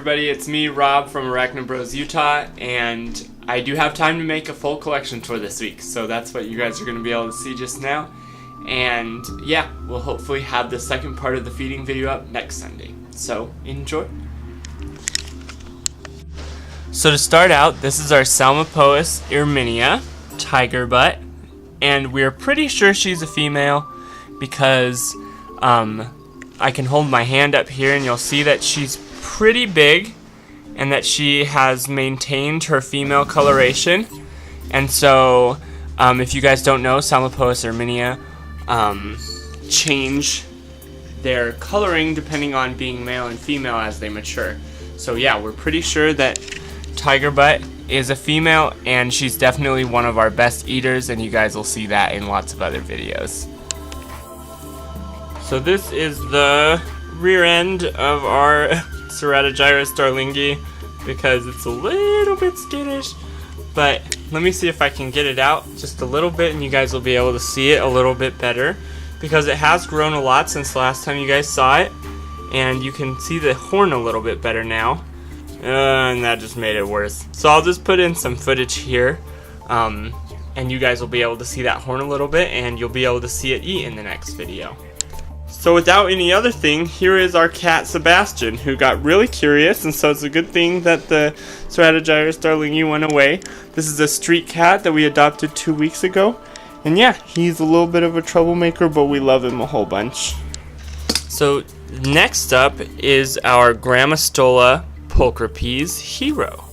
everybody, it's me, Rob from Arachnid Bros, Utah, and I do have time to make a full collection tour this week, so that's what you guys are going to be able to see just now. And yeah, we'll hopefully have the second part of the feeding video up next Sunday, so enjoy. So to start out, this is our Salmopoeis irminia, tiger butt, and we're pretty sure she's a female because I can hold my hand up here and you'll see that she's pretty big and that she has maintained her female coloration. And so if you guys don't know, Salmopoeis irminia change their coloring depending on being male and female as they mature. So yeah, we're pretty sure that tiger butt is a female, and she's definitely one of our best eaters, and you guys will see that in lots of other videos. So this is the rear end of our Ceratogyrus darlingi because it's a little bit skittish, but let me see if I can get it out just a little bit and you guys will be able to see it a little bit better because it has grown a lot since the last time you guys saw it, and you can see the horn a little bit better now. And that just made it worse. So I'll just put in some footage here, and you guys will be able to see that horn a little bit, and you'll be able to see it eat in the next video. So without any other thing, here is our cat Sebastian, who got really curious, and so it's a good thing that the Ceratogyrus darlingi went away. This is a street cat that we adopted 2 weeks ago, and yeah, he's a little bit of a troublemaker, but we love him a whole bunch. So next up is our Grammostola Pulchripes hero.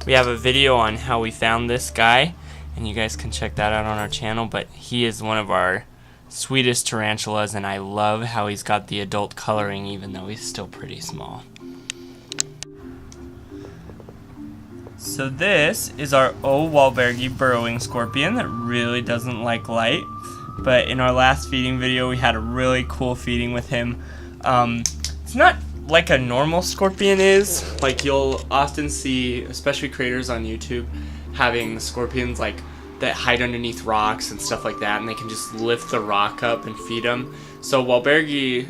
We have a video on how we found this guy, and you guys can check that out on our channel, but he is one of our sweetest tarantulas, and I love how he's got the adult coloring even though he's still pretty small. So this is our O. wahlbergi burrowing scorpion that really doesn't like light, but in our last feeding video we had a really cool feeding with him. It's not like a normal scorpion is. Like, you'll often see, especially creators on YouTube, having scorpions like that hide underneath rocks and stuff like that, and they can just lift the rock up and feed them. So wahlbergi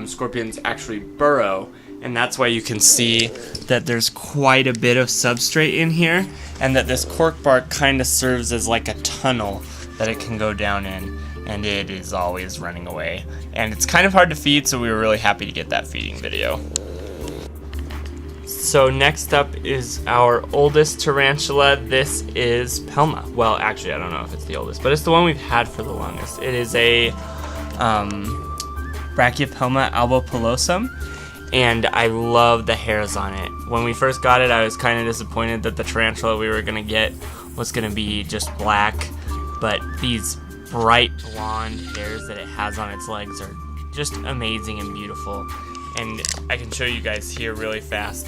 scorpions actually burrow, and that's why you can see that there's quite a bit of substrate in here, and that this cork bark kind of serves as like a tunnel that it can go down in, and it is always running away. And it's kind of hard to feed, so we were really happy to get that feeding video. So next up is our oldest tarantula. This is Pelma. Well, actually, I don't know if it's the oldest, but it's the one we've had for the longest. It is a Brachypelma albopilosum, and I love the hairs on it. When we first got it, I was kind of disappointed that the tarantula we were going to get was going to be just black, but these bright blonde hairs that it has on its legs are just amazing and beautiful. And I can show you guys here really fast.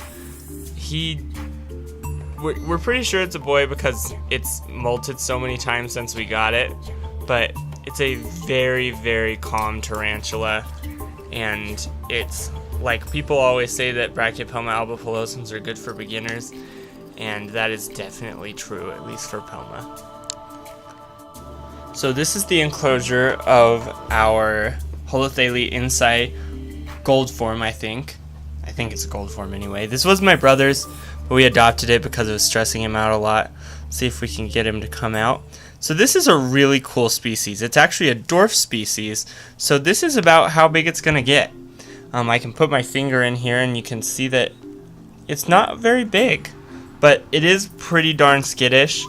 We're pretty sure it's a boy because it's molted so many times since we got it, but it's a very, very calm tarantula, and it's like, people always say that Brachypelma albopilosums are good for beginners, and that is definitely true, at least for Pelma. So this is the enclosure of our Holothele inci gold form, I think it's a gold form anyway. This was my brother's, but we adopted it because it was stressing him out a lot. See if we can get him to come out. So this is a really cool species. It's actually a dwarf species, so this is about how big it's gonna get. I can put my finger in here and you can see that it's not very big, but it is pretty darn skittish.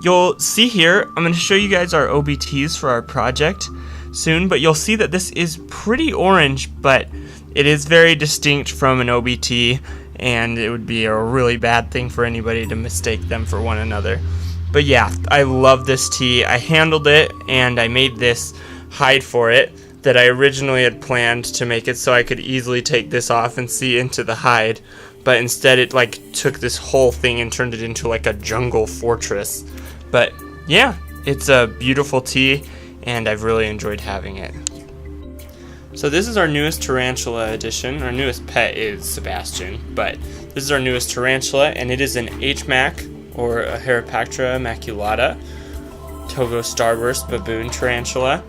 You'll see here, I'm going to show you guys our OBTs for our project soon, but you'll see that this is pretty orange, but it is very distinct from an OBT, and it would be a really bad thing for anybody to mistake them for one another. But yeah, I love this tea. I handled it, and I made this hide for it that I originally had planned to make it so I could easily take this off and see into the hide, but instead it like took this whole thing and turned it into like a jungle fortress. But yeah, it's a beautiful tea, and I've really enjoyed having it. So this is our newest tarantula edition. Our newest pet is Sebastian, but this is our newest tarantula, and it is an HMAC, or a Harpactira maculata, Togo starburst baboon tarantula.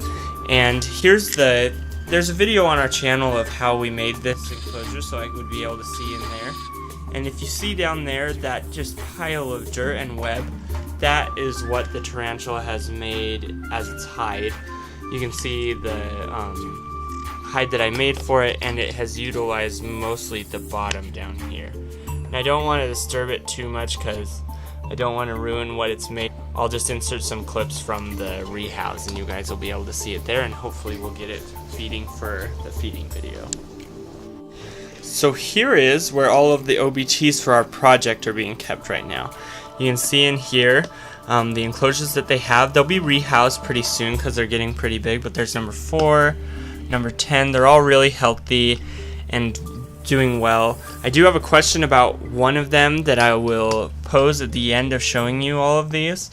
And here's the there's a video on our channel of how we made this enclosure so I would be able to see in there. And if you see down there that just pile of dirt and web, that is what the tarantula has made as its hide. You can see the hide that I made for it, and it has utilized mostly the bottom down here. And I don't want to disturb it too much because I don't want to ruin what it's made. I'll just insert some clips from the rehouse and you guys will be able to see it there, and hopefully we'll get it feeding for the feeding video. So here is where all of the OBTs for our project are being kept right now. You can see in here the enclosures that they have. They'll be rehoused pretty soon because they're getting pretty big, but there's number 4, number 10. They're all really healthy and doing well. I do have a question about one of them that I will pose at the end of showing you all of these,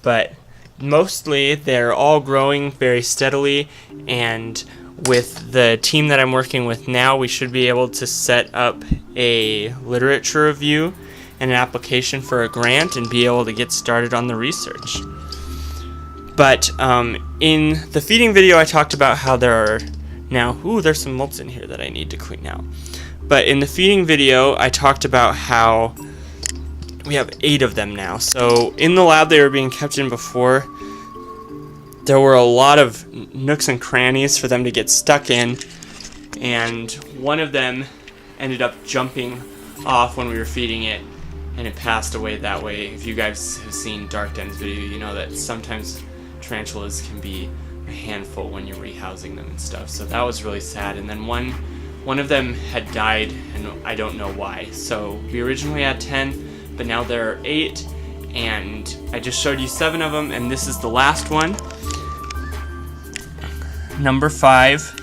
but mostly they're all growing very steadily, and with the team that I'm working with now, we should be able to set up a literature review and an application for a grant and be able to get started on the research. But in the feeding video I talked about how there are now, there's some molts in here that I need to clean out. But in the feeding video, I talked about how we have 8 of them now. So in the lab they were being kept in before, there were a lot of nooks and crannies for them to get stuck in, and one of them ended up jumping off when we were feeding it, and it passed away that way. If you guys have seen Dark Den's video, you know that sometimes tarantulas can be a handful when you're rehousing them and stuff. So that was really sad. And then one of them had died, and I don't know why. So we originally had 10, but now there are 8, and I just showed you 7 of them, and this is the last one, number 5.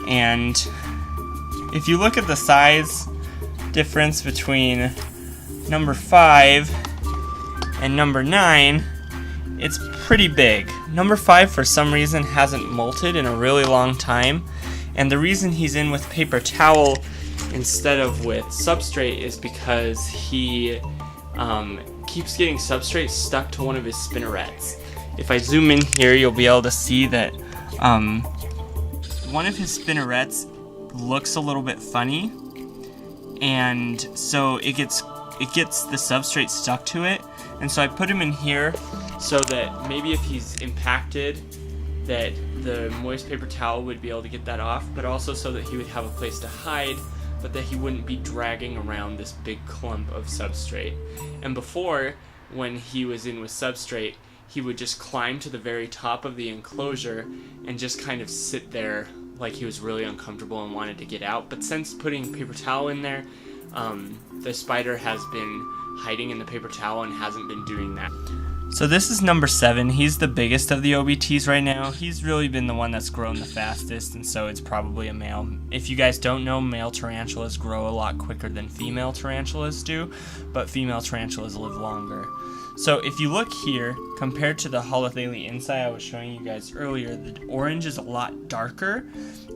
And if you look at the size difference between number 5 and number 9, it's pretty big. Number 5 for some reason hasn't molted in a really long time, and the reason he's in with paper towel instead of with substrate is because he keeps getting substrate stuck to one of his spinnerets. If I zoom in here, you'll be able to see that one of his spinnerets looks a little bit funny, and so it gets the substrate stuck to it. And so I put him in here so that maybe if he's impacted, that the moist paper towel would be able to get that off, but also so that he would have a place to hide, but that he wouldn't be dragging around this big clump of substrate. And before, when he was in with substrate, he would just climb to the very top of the enclosure and just kind of sit there like he was really uncomfortable and wanted to get out. But since putting paper towel in there, the spider has been hiding in the paper towel and hasn't been doing that. So this is number 7. He's the biggest of the OBTs right now. He's really been the one that's grown the fastest, and so it's probably a male. If you guys don't know, male tarantulas grow a lot quicker than female tarantulas do, but female tarantulas live longer. So if you look here, compared to the Holothele inci I was showing you guys earlier, the orange is a lot darker,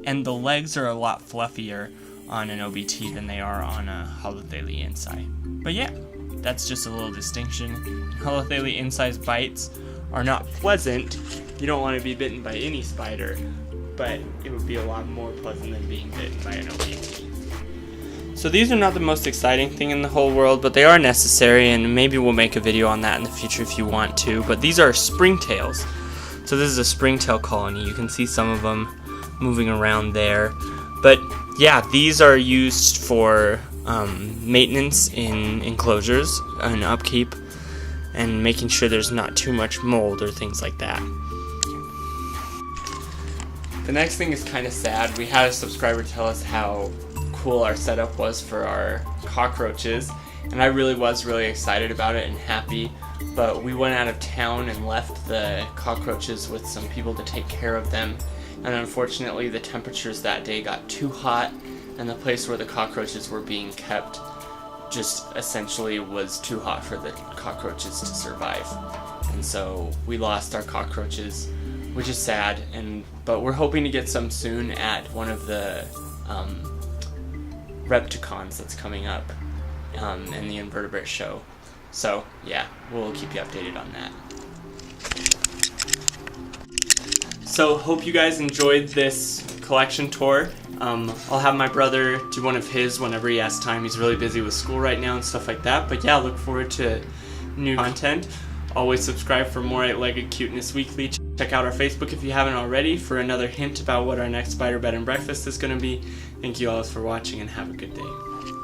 and the legs are a lot fluffier on an OBT than they are on a Holothele inci. But yeah, that's just a little distinction. Holothele inci's bites are not pleasant. You don't want to be bitten by any spider, but it would be a lot more pleasant than being bitten by an OBT. So these are not the most exciting thing in the whole world, but they are necessary, and maybe we'll make a video on that in the future if you want to. But these are springtails. So this is a springtail colony. You can see some of them moving around there. But yeah, these are used for maintenance in enclosures and upkeep and making sure there's not too much mold or things like that. The next thing is kind of sad. We had a subscriber tell us how cool our setup was for our cockroaches, and I really was really excited about it and happy, but we went out of town and left the cockroaches with some people to take care of them, and unfortunately the temperatures that day got too hot, and the place where the cockroaches were being kept just essentially was too hot for the cockroaches to survive. And so we lost our cockroaches, which is sad, but we're hoping to get some soon at one of the Repticons that's coming up in the invertebrate show. So yeah, we'll keep you updated on that. So hope you guys enjoyed this collection tour. I'll have my brother do one of his whenever he has time. He's really busy with school right now and stuff like that. But yeah, look forward to new content. Always subscribe for more 8-Legged Cuteness Weekly. Check out our Facebook if you haven't already for another hint about what our next spider bed and breakfast is going to be. Thank you all for watching and have a good day.